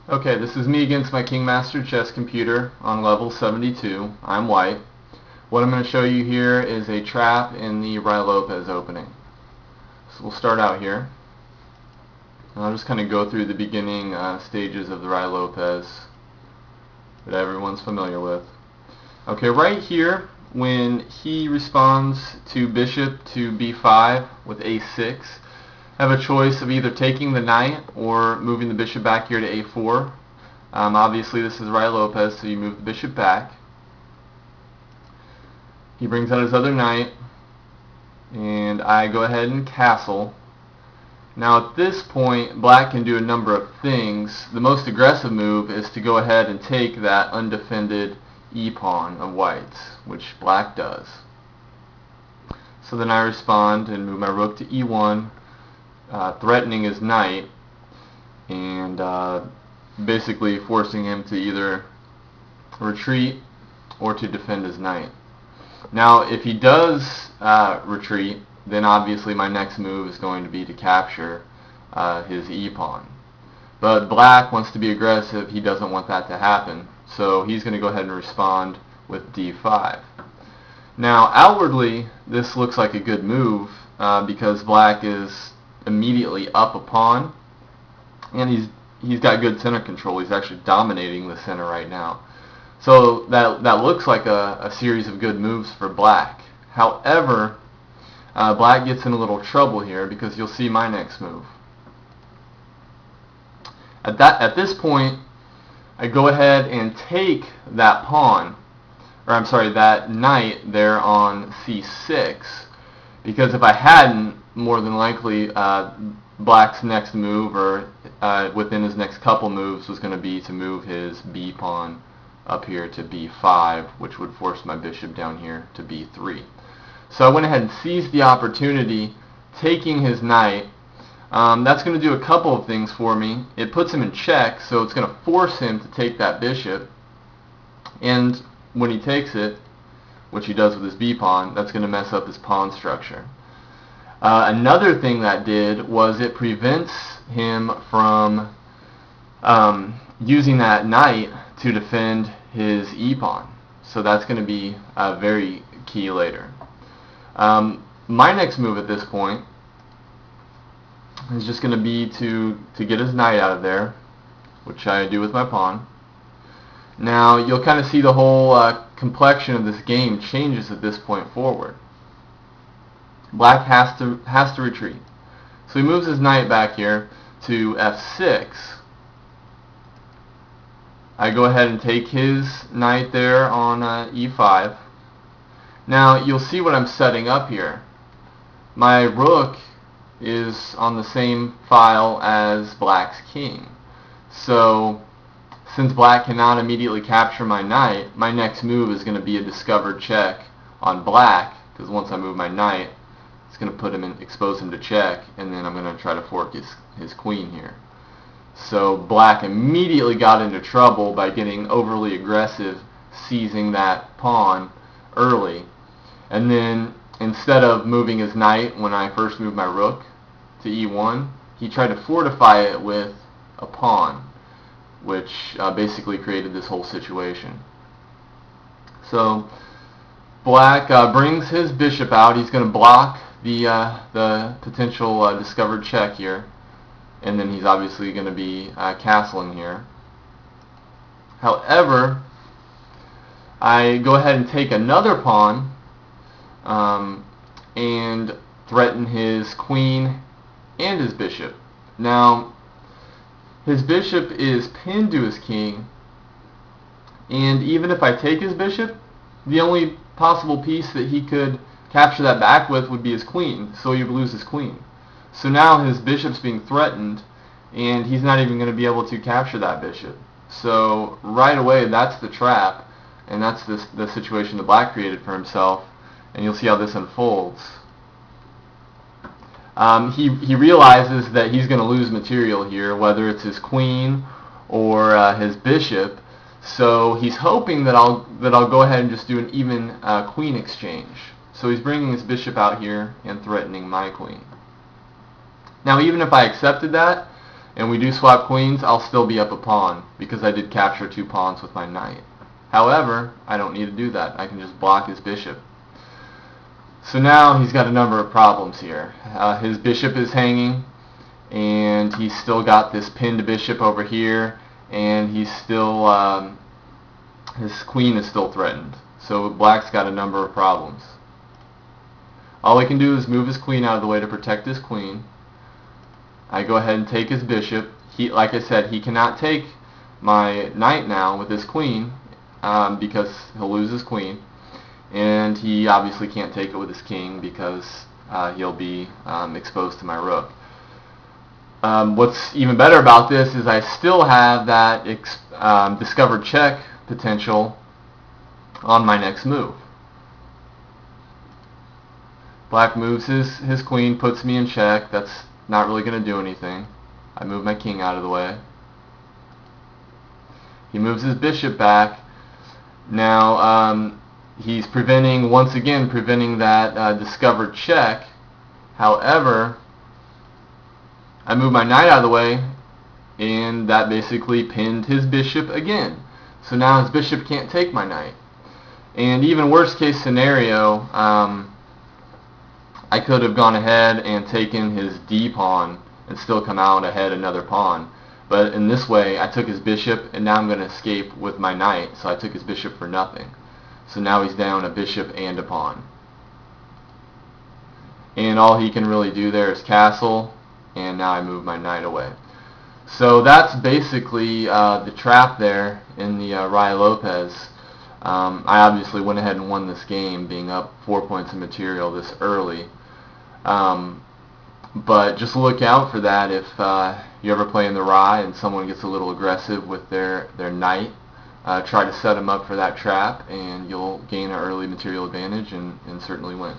Okay, this is me against my King Master chess computer on level 72. I'm white. What I'm going to show you here is a trap in the Ruy Lopez opening. So we'll start out here. And I'll just kind of go through the beginning stages of the Ruy Lopez that everyone's familiar with. Okay, right here, when he responds to bishop to b5 with a6, I have a choice of either taking the knight or moving the bishop back here to a4. Obviously this is Ruy Lopez, so you move the bishop back. He brings out his other knight, and I go ahead and castle. Now at this point, black can do a number of things. The most aggressive move is to go ahead and take that undefended e-pawn of white's, which black does. So then I respond and move my rook to e1, threatening his knight, and basically forcing him to either retreat or to defend his knight. Now if he does retreat, then obviously my next move is going to be to capture his e-pawn. But black wants to be aggressive. He doesn't want that to happen, so he's going to go ahead and respond with d5. Now outwardly this looks like a good move because black is immediately up a pawn, and he's got good center control. He's actually dominating the center right now. So that looks like a series of good moves for black. However, black gets in a little trouble here because you'll see my next move. At this point, I go ahead and take that pawn, or I'm sorry, that knight there on c6, because if I hadn't, more than likely black's next move, or within his next couple moves, was going to be to move his b pawn up here to b5, which would force my bishop down here to b3. So I went ahead and seized the opportunity, taking his knight. That's going to do a couple of things for me. It puts him in check, so it's going to force him to take that bishop, and when he takes it, which he does with his b pawn, that's going to mess up his pawn structure. Another thing that did was it prevents him from using that knight to defend his e-pawn. So that's going to be very key later. My next move at this point is just going to be to get his knight out of there, which I do with my pawn. Now you'll kind of see the whole complexion of this game changes at this point forward. Black has to retreat. So he moves his knight back here to f6. I go ahead and take his knight there on e5. Now you'll see what I'm setting up here. My rook is on the same file as black's king. So since black cannot immediately capture my knight, my next move is going to be a discovered check on black, because once I move my knight, it's going to put him in, expose him to check, and then I'm going to try to fork his queen here. So black immediately got into trouble by getting overly aggressive, seizing that pawn early. And then instead of moving his knight when I first moved my rook to e1, he tried to fortify it with a pawn, which basically created this whole situation. So black brings his bishop out. He's going to block the potential discovered check here, and then he's obviously going to be castling here. However, I go ahead and take another pawn and threaten his queen and his bishop. Now his bishop is pinned to his king, and even if I take his bishop, the only possible piece that he could capture that back with would be his queen, so he would lose his queen. So now his bishop's being threatened, and he's not even going to be able to capture that bishop. So right away, that's the trap, and that's the situation that black created for himself, and you'll see how this unfolds. He realizes that he's going to lose material here, whether it's his queen or his bishop. So he's hoping that I'll go ahead and just do an even queen exchange. So he's bringing his bishop out here and threatening my queen. Now even if I accepted that, and we do swap queens, I'll still be up a pawn because I did capture 2 pawns with my knight. However, I don't need to do that. I can just block his bishop. So now he's got a number of problems here. His bishop is hanging, and he's still got this pinned bishop over here, and he's still his queen is still threatened. So black's got a number of problems. All he can do is move his queen out of the way to protect his queen. I go ahead and take his bishop. Like I said, he cannot take my knight now with his queen because he'll lose his queen. And he obviously can't take it with his king because he'll be exposed to my rook. What's even better about this is I still have that discovered check potential on my next move. Black moves his queen, puts me in check. That's not really going to do anything. I move my king out of the way. He moves his bishop back. Now he's once again preventing that discovered check. However, I move my knight out of the way, and that basically pinned his bishop again. So now his bishop can't take my knight. And even worst case scenario, I could have gone ahead and taken his d pawn and still come out ahead another pawn. But in this way, I took his bishop, and now I'm going to escape with my knight. So I took his bishop for nothing. So now he's down a bishop and a pawn. And all he can really do there is castle, and now I move my knight away. So that's basically the trap there in the Ruy Lopez. I obviously went ahead and won this game, being up 4 points of material this early. But just look out for that if you ever play in the Ruy and someone gets a little aggressive with their knight. Try to set them up for that trap, and you'll gain an early material advantage and certainly win.